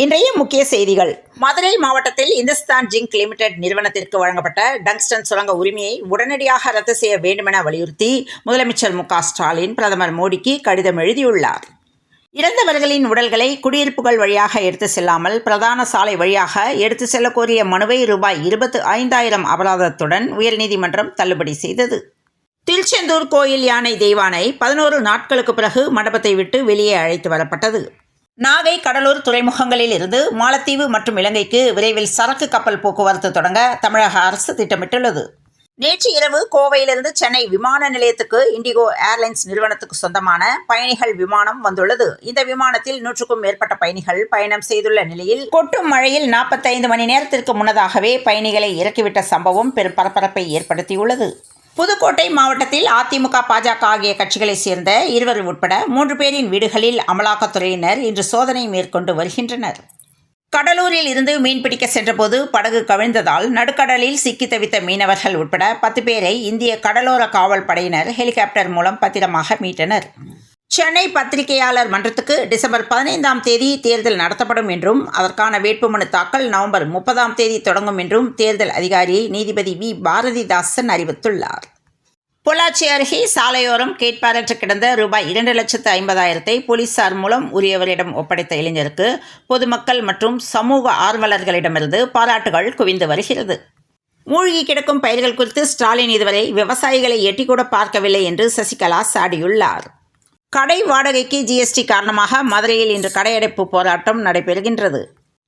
இன்றைய முக்கிய செய்திகள். மதுரை மாவட்டத்தில் இந்துஸ்தான் ஜிங்க் லிமிடெட் நிறுவனத்திற்கு வழங்கப்பட்ட டங்ஸ்டன் சுரங்க உரிமையை உடனடியாக ரத்து செய்ய வேண்டுமென வலியுறுத்தி முதலமைச்சர் மு.க.ஸ்டாலின் பிரதமர் மோடிக்கு கடிதம் எழுதியுள்ளார். இறந்தவர்களின் உடல்களை குடியிருப்புகள் வழியாக எடுத்து செல்லாமல் பிரதான சாலை வழியாக எடுத்து செல்ல கோரிய மனுவை ரூபாய் 25,000 அபராதத்துடன் உயர்நீதிமன்றம் தள்ளுபடி செய்தது. திருச்செந்தூர் கோயில் யானை தெய்வானை 11 நாட்களுக்கு பிறகு மண்டபத்தை விட்டு வெளியே அழைத்து வரப்பட்டது. நாகை, கடலூர் துறைமுகங்களில் இருந்து மாலத்தீவு மற்றும் இலங்கைக்கு விரைவில் சரக்கு கப்பல் போக்குவரத்து தொடங்க தமிழக அரசு திட்டமிட்டுள்ளது. நேற்று இரவு கோவையிலிருந்து சென்னை விமான நிலையத்துக்கு இண்டிகோ ஏர்லைன்ஸ் நிறுவனத்துக்கு சொந்தமான பயணிகள் விமானம் வந்துள்ளது. இந்த விமானத்தில் 100க்கும் மேற்பட்ட பயணிகள் பயணம் செய்துள்ள நிலையில் கொட்டும் மழையில் 45 மணி நேரத்திற்கு முன்னதாகவே பயணிகளை இறக்கிவிட்ட சம்பவம் பெரும் பரபரப்பை ஏற்படுத்தியுள்ளது. புதுக்கோட்டை மாவட்டத்தில் அதிமுக, பாஜக ஆகிய கட்சிகளைச் சேர்ந்த 20 உட்பட 3 பேரின் வீடுகளில் அமலாக்கத்துறையினர் இன்று சோதனை மேற்கொண்டு வருகின்றனர். கடலூரில் இருந்து மீன்பிடிக்க சென்றபோது படகு கவிழ்ந்ததால் நடுக்கடலில் சிக்கி தவித்த மீனவர்கள் உட்பட 10 பேரை இந்திய கடலோர காவல் படையினர் ஹெலிகாப்டர் மூலம் பத்திரமாக மீட்டனர். சென்னை பத்திரிகையாளர் மன்றத்துக்கு டிசம்பர் 15ஆம் தேதி தேர்தல் நடத்தப்படும் என்றும் அதற்கான வேட்புமனு தாக்கல் நவம்பர் 30ஆம் தேதி தொடங்கும் என்றும் தேர்தல் அதிகாரி நீதிபதி வி. பாரதிதாசன் அறிவித்துள்ளார். பொள்ளாச்சி அருகே சாலையோரம் கேட்பாரற்று கிடந்த ரூபாய் 2,50,000 போலீசார் மூலம் உரியவரிடம் ஒப்படைத்த இளைஞருக்கு பொதுமக்கள் மற்றும் சமூக ஆர்வலர்களிடமிருந்து பாராட்டுகள் குவிந்து வருகிறது. மூழ்கி கிடக்கும் பயிர்கள் குறித்து ஸ்டாலின் இதுவரை விவசாயிகளை எட்டிக்கூட பார்க்கவில்லை என்று சசிகலா சாடியுள்ளார். கடை வாடகைக்கு ஜிஎஸ்டி காரணமாக மதுரையில் இன்று கடையடைப்பு போராட்டம் நடைபெறுகின்றது.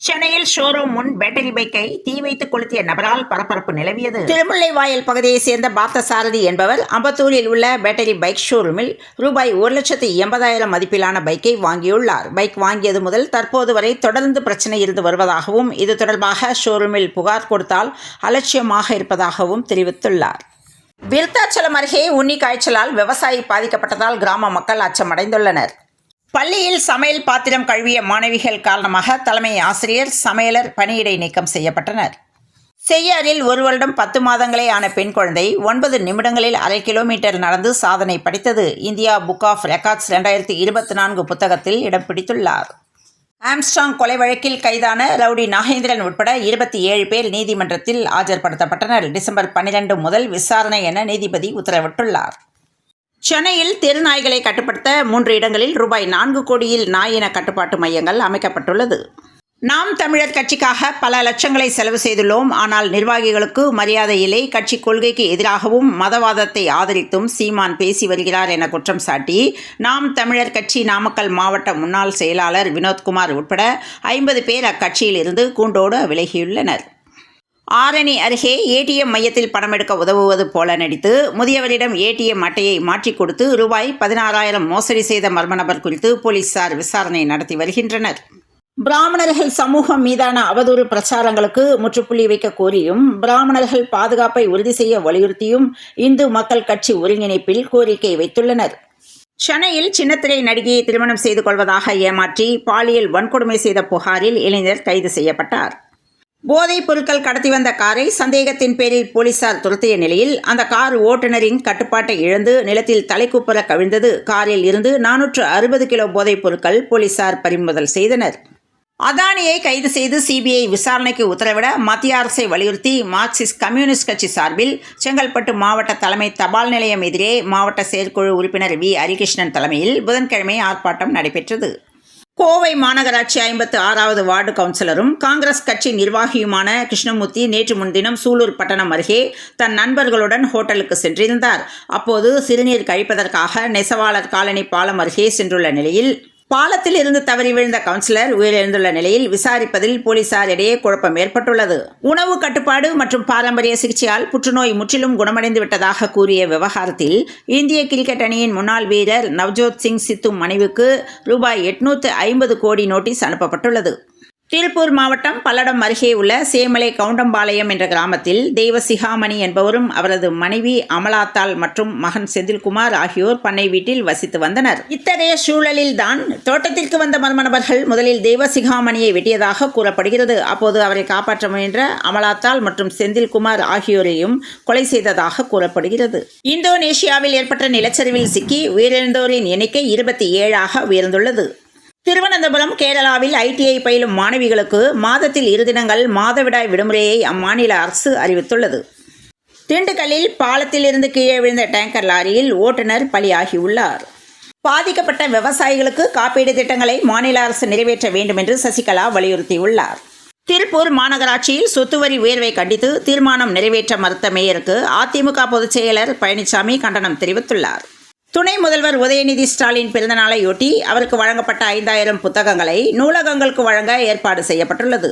சென்னையில் ஷோரூம் முன் பேட்டரி பைக்கை தீ வைத்து கொளுத்திய நபரால் பரபரப்பு நிலவியது. திருமுல்லைவாயல் பகுதியைச் சேர்ந்த பார்த்தசாரதி என்பவர் அம்பத்தூரில் உள்ள பேட்டரி பைக் ஷோரூமில் ரூபாய் 1,80,000 மதிப்பிலான பைக்கை வாங்கியுள்ளார். பைக் வாங்கியது முதல் தற்போது வரை தொடர்ந்து பிரச்சனை இருந்து வருவதாகவும் இது தொடர்பாக ஷோரூமில் புகார் கொடுத்தால் அலட்சியமாக இருப்பதாகவும் தெரிவித்துள்ளார். விருத்தாச்சலம் அருகே உண்ணி காய்ச்சலால் விவசாயி பாதிக்கப்பட்டதால் கிராம மக்கள் அச்சமடைந்துள்ளனர். பள்ளியில் சமையல் பாத்திரம் கழுவிய மாணவிகள் காரணமாக தலைமை ஆசிரியர், சமையலர் பணியிடை நீக்கம் செய்யப்பட்டனர். செய்யாறில் 1 வருடம் 10 மாதங்களே ஆன பெண் குழந்தை 9 நிமிடங்களில் 1/2 கிலோமீட்டர் நடந்து சாதனை படைத்தது. இந்தியா புக் ஆஃப் ரெக்கார்ட்ஸ் 2024 புத்தகத்தில் இடம் பிடித்துள்ளார். ஆம்ஸ்ட்ராங் கொலை வழக்கில் கைதான ரவுடி நாகேந்திரன் உட்பட 27 பேர் நீதிமன்றத்தில் ஆஜர்படுத்தப்பட்டனர். டிசம்பர் 12 முதல் விசாரணை என நீதிபதி உத்தரவிட்டுள்ளார். சென்னையில் தெரு நாய்களை கட்டுப்படுத்த 3 இடங்களில் ரூபாய் 4 கோடியில் நாயின கட்டுப்பாட்டு மையங்கள் அமைக்கப்பட்டுள்ளது. நாம் தமிழர் கட்சிக்காக பல லட்சங்களை செலவு செய்துள்ளோம். ஆனால் நிர்வாகிகளுக்கு மரியாதை இல்லை. கட்சி கொள்கைக்கு எதிராகவும் மதவாதத்தை ஆதரித்தும் சீமான் பேசி வருகிறார் என குற்றம் சாட்டி நாம் தமிழர் கட்சி நாமக்கல் மாவட்ட முன்னாள் செயலாளர் வினோத்குமார் உட்பட 50 பேர் அக்கட்சியில் இருந்து கூண்டோடு விலகியுள்ளனர். ஆரணி அருகே ஏடிஎம் மையத்தில் பணம் எடுக்க உதவுவது போல நடித்து முதியவரிடம் ஏடிஎம் அட்டையை மாற்றிக் கொடுத்து ரூபாய் 16,000 மோசடி செய்த மர்ம நபர் குறித்து போலீசார் விசாரணை நடத்தி வருகின்றனர். பிராமணர்கள் சமூகம் மீதான அவதூறு பிரச்சாரங்களுக்கு முற்றுப்புள்ளி வைக்க கோரியும் பிராமணர்கள் பாதுகாப்பை உறுதி செய்ய வலியுறுத்தியும் இந்து மக்கள் கட்சி ஒருங்கிணைப்பில் கோரிக்கை வைத்துள்ளனர். சென்னையில் சின்னத்திரை நடிகையை திருமணம் செய்து கொள்வதாக ஏமாற்றி பாலியல் வன்கொடுமை செய்த புகாரில் இளைஞர் கைது செய்யப்பட்டார். போதைப் பொருட்கள் கடத்தி வந்த காரை சந்தேகத்தின் பேரில் போலீசார் துரத்திய நிலையில் அந்த கார் ஓட்டுநரின் கட்டுப்பாட்டை இழந்து நிலத்தில் தலைக்குப்புற கவிழ்ந்தது. காரில் இருந்து 460 கிலோ போதைப் பொருட்கள் போலீசார் பறிமுதல் செய்தனர். அதானியை கைது செய்து சிபிஐ விசாரணைக்கு உத்தரவிட மத்திய அரசை வலியுறுத்தி மார்க்சிஸ்ட் கம்யூனிஸ்ட் கட்சி சார்பில் செங்கல்பட்டு மாவட்ட தலைமை தபால் நிலையம் எதிரே மாவட்ட செயற்குழு உறுப்பினர் வி. ஹரிகிருஷ்ணன் தலைமையில் புதன்கிழமை ஆர்ப்பாட்டம் நடைபெற்றது. கோவை மாநகராட்சி 56வது வார்டு கவுன்சிலரும் காங்கிரஸ் கட்சி நிர்வாகியுமான கிருஷ்ணமூர்த்தி நேற்று முன்தினம் சூலூர் பட்டணம் அருகே தன் நண்பர்களுடன் ஹோட்டலுக்கு சென்றிருந்தார். அப்போது சிறுநீர் கழிப்பதற்காக நெசவாளர் காலனி பாலம் அருகே சென்றுள்ள நிலையில் பாலத்தில் இருந்து தவறி விழுந்த கவுன்சிலர் உயிரிழந்துள்ள நிலையில் விசாரிப்பதில் போலீசார் இடையே குழப்பம் ஏற்பட்டுள்ளது. உணவு கட்டுப்பாடு மற்றும் பாரம்பரிய சிகிச்சையால் புற்றுநோய் முற்றிலும் குணமடைந்து விட்டதாக கூறிய விவகாரத்தில் இந்திய கிரிக்கெட் அணியின் முன்னாள் வீரர் நவ்ஜோத் சிங் சித்து மனைவிக்கு ரூபாய் 850 கோடி நோட்டீஸ் அனுப்பப்பட்டுள்ளது. திருப்பூர் மாவட்டம் பல்லடம் அருகே உள்ள சேமலை கவுண்டம்பாளையம் என்ற கிராமத்தில் தெய்வசிகாமணி என்பவரும் அவரது மனைவி அமலாத்தாள் மற்றும் மகன் செந்தில்குமார் ஆகியோர் பண்ணை வீட்டில் வசித்து வந்தனர். இத்தகைய சூழலில் தான் தோட்டத்திற்கு வந்த மர்ம நபர்கள் முதலில் தெய்வசிகாமணியை வெட்டியதாக கூறப்படுகிறது. அப்போது அவரை காப்பாற்ற முயன்ற அமலாத்தாள் மற்றும் செந்தில்குமார் ஆகியோரையும் கொலை செய்ததாக கூறப்படுகிறது. இந்தோனேஷியாவில் ஏற்பட்ட நிலச்சரிவில் சிக்கி உயிரிழந்தோரின் எண்ணிக்கை 27ஆக உயர்ந்துள்ளது. திருவனந்தபுரம் கேரளாவில் ITI பயிலும் மாணவிகளுக்கு மாதத்தில் 2 தினங்கள் மாதவிடாய் விடுமுறையை அம்மாநில அரசு அறிவித்துள்ளது. திண்டுக்கல்லில் பாலத்திலிருந்து கீழே விழுந்த டேங்கர் லாரியில் ஓட்டுநர் பலியாகியுள்ளார். பாதிக்கப்பட்ட விவசாயிகளுக்கு காப்பீடு திட்டங்களை மாநில அரசு நிறைவேற்ற வேண்டும் என்று சசிகலா வலியுறுத்தியுள்ளார். திருப்பூர் மாநகராட்சியில் சொத்து வரி உயர்வை கண்டித்து தீர்மானம் நிறைவேற்ற மறுத்த மேயருக்கு அதிமுக பொதுச் செயலர் பழனிசாமி கண்டனம் தெரிவித்துள்ளார். துணை முதல்வர் உதயநிதி ஸ்டாலின் பிறந்தநாளையொட்டி அவருக்கு வழங்கப்பட்ட 5000 புத்தகங்களை நூலகங்களுக்கு வழங்க ஏற்பாடு செய்யப்பட்டுள்ளது.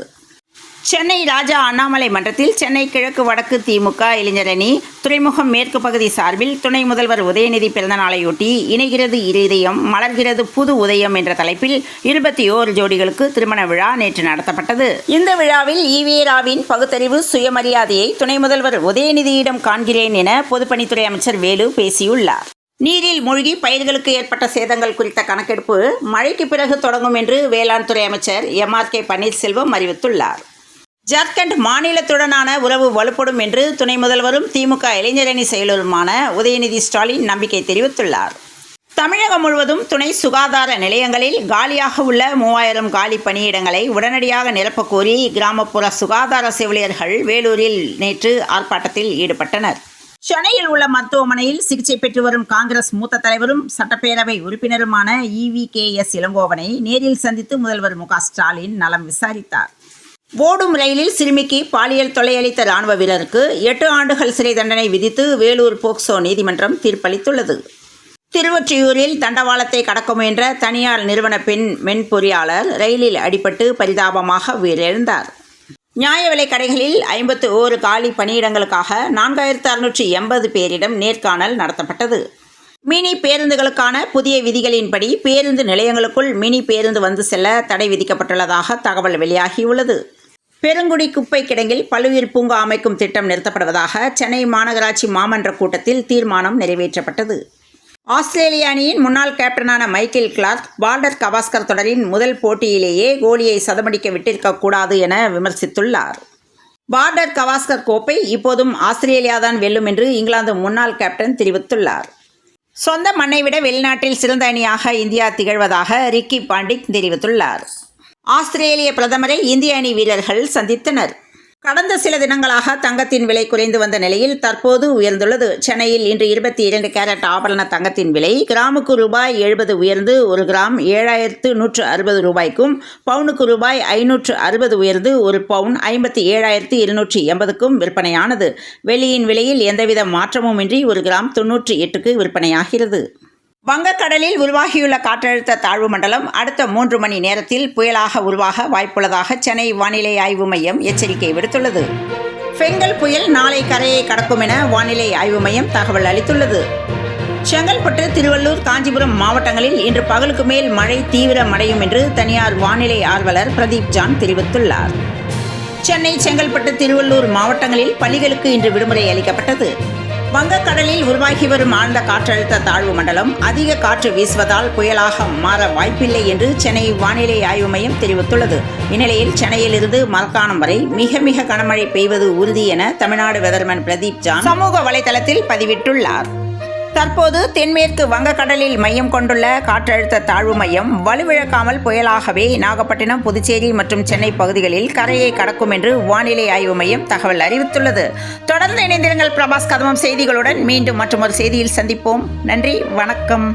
சென்னை ராஜா அண்ணாமலை மன்றத்தில் சென்னை கிழக்கு வடக்கு திமுக இளைஞரணி துறைமுகம் மேற்கு பகுதி சார்பில் துணை முதல்வர் உதயநிதி பிறந்தநாளையொட்டி இணைகிறது இதயம் மலர்கிறது புது உதயம் என்ற தலைப்பில் 21 ஜோடிகளுக்கு திருமண விழா நேற்று நடத்தப்பட்டது. இந்த விழாவில் ஈவேராவின் பகுத்தறிவு சுயமரியாதையை துணை முதல்வர் உதயநிதியிடம் காண்கிறேன் என பொதுப்பணித்துறை அமைச்சர் வேலு பேசியுள்ளார். நீரில் மூழ்கி பயிர்களுக்கு ஏற்பட்ட சேதங்கள் குறித்த கணக்கெடுப்பு மழைக்கு பிறகு தொடங்கும் என்று வேளாண் துறை அமைச்சர் MRK பன்னீர்செல்வம் அறிவித்துள்ளார். ஜார்க்கண்ட் மாநிலத்துடனான உறவு வலுப்படும் என்று துணை முதல்வரும் திமுக இளைஞரணி செயலருமான உதயநிதி ஸ்டாலின் நம்பிக்கை தெரிவித்துள்ளார். தமிழகம் முழுவதும் துணை சுகாதார நிலையங்களில் காலியாக உள்ள 3000 காலி பணியிடங்களை உடனடியாக நிரப்பக் கோரி கிராமப்புற சுகாதார செவிலியர்கள் வேலூரில் நேற்று ஆர்ப்பாட்டத்தில் ஈடுபட்டனர். சென்னையில் உள்ள மருத்துவமனையில் சிகிச்சை பெற்று வரும் காங்கிரஸ் மூத்த தலைவரும் சட்டப்பேரவை உறுப்பினருமான EVKS இளங்கோவனை நேரில் சந்தித்து முதல்வர் ஸ்டாலின் நலம் விசாரித்தார். ஓடும் ரயிலில் சிறுமிக்கு பாலியல் தொல்லையளித்த ராணுவ வீரருக்கு 8 ஆண்டுகள் சிறை தண்டனை விதித்து வேலூர் போக்சோ நீதிமன்றம் தீர்ப்பளித்துள்ளது. திருவொற்றியூரில் தண்டவாளத்தை கடக்க முயன்ற தனியார் நிறுவன பெண் மென்பொறியாளர் ரயிலில் அடிபட்டு பரிதாபமாக உயிரிழந்தார். நியாய விலைக் கடைகளில் 51 காலி பணியிடங்களுக்காக 4680 பேரிடம் நேர்காணல் நடத்தப்பட்டது. மினி பேருந்துகளுக்கான புதிய விதிகளின்படி பேருந்து நிலையங்களுக்குள் மினி பேருந்து வந்து செல்ல தடை விதிக்கப்பட்டுள்ளதாக தகவல் வெளியாகியுள்ளது. பெருங்குடி குப்பை கிடங்கில் பல்லுயிர் பூங்கா அமைக்கும் திட்டம் நிறுத்தப்படுவதாக சென்னை மாநகராட்சி மாமன்ற கூட்டத்தில் தீர்மானம் நிறைவேற்றப்பட்டது. ஆஸ்திரேலிய அணியின் முன்னாள் கேப்டனான மைக்கேல் கிளார்க் பார்டர் கவாஸ்கர் தொடரின் முதல் போட்டியிலேயே கோலியை சதமடிக்க விட்டிருக்கக்கூடாது என விமர்சித்துள்ளார். பார்டர் கவாஸ்கர் கோப்பை இப்போதும் ஆஸ்திரேலியாதான் வெல்லும் என்று இங்கிலாந்து முன்னாள் கேப்டன் தெரிவித்துள்ளார். சொந்த மண்ணை விட வெளிநாட்டில் சிறந்த அணியாக இந்தியா திகழ்வதாக ரிக்கி பாண்டிக் தெரிவித்துள்ளார். ஆஸ்திரேலிய பிரதமரை இந்திய அணி வீரர்கள் சந்தித்தனர். கடந்த சில தினங்களாக தங்கத்தின் விலை குறைந்து வந்த நிலையில் தற்போது உயர்ந்துள்ளது. சென்னையில் இன்று 22 கேரட் ஆபரண தங்கத்தின் விலை கிராமுக்கு ரூபாய் 70 உயர்ந்து 1 கிராம் 7160 ரூபாய்க்கும், பவுனுக்கு ரூபாய் 560 உயர்ந்து 1 பவுன் 57,780க்கும் விற்பனையானது. வெள்ளியின் விலையில் எந்தவித மாற்றமுமின்றி 1 கிராம் 98க்கு விற்பனையாகிறது. வங்கக்கடலில் உருவாகியுள்ள காற்றழுத்த தாழ்வு மண்டலம் அடுத்த 3 மணி நேரத்தில் புயலாக உருவாக வாய்ப்புள்ளதாக சென்னை வானிலை ஆய்வு மையம் எச்சரிக்கை விடுத்துள்ளது. பெங்கல் புயல் நாளை கரையை கடக்கும் என வானிலை ஆய்வு மையம் தகவல் அளித்துள்ளது. செங்கல்பட்டு, திருவள்ளூர், காஞ்சிபுரம் மாவட்டங்களில் இன்று பகலுக்கு மேல் மழை தீவிரமடையும் என்று தனியார் வானிலை ஆர்வலர் பிரதீப் ஜான் தெரிவித்துள்ளார். சென்னை, செங்கல்பட்டு, திருவள்ளூர் மாவட்டங்களில் பள்ளிகளுக்கு இன்று விடுமுறை அளிக்கப்பட்டது. வங்கக்கடலில் உருவாகி வரும் ஆழ்ந்த காற்றழுத்த தாழ்வு மண்டலம் அதிக காற்று வீசுவதால் புயலாக மாற வாய்ப்பில்லை என்று சென்னை வானிலை ஆய்வு மையம் தெரிவித்துள்ளது. இந்நிலையில் சென்னையில் இருந்து மரக்காணம் வரை மிக கனமழை பெய்வது உறுதி என தமிழ்நாடு வெதர்மேன் பிரதீப் ஜான் சமூக வலைதளத்தில் பதிவிட்டுள்ளார். தற்போது தென்மேற்கு வங்கக்கடலில் மையம் கொண்டுள்ள காற்றழுத்த தாழ்வு மையம் வலுவிழக்காமல் புயலாகவே நாகப்பட்டினம், புதுச்சேரி மற்றும் சென்னை பகுதிகளில் கரையை கடக்கும் என்று வானிலை ஆய்வு மையம் தகவல் அறிவித்துள்ளது. தொடர்ந்து இணைந்திருங்கள் பிரபாஸ் கதமம் செய்திகளுடன். மீண்டும் மற்றொரு செய்தியில் சந்திப்போம். நன்றி, வணக்கம்.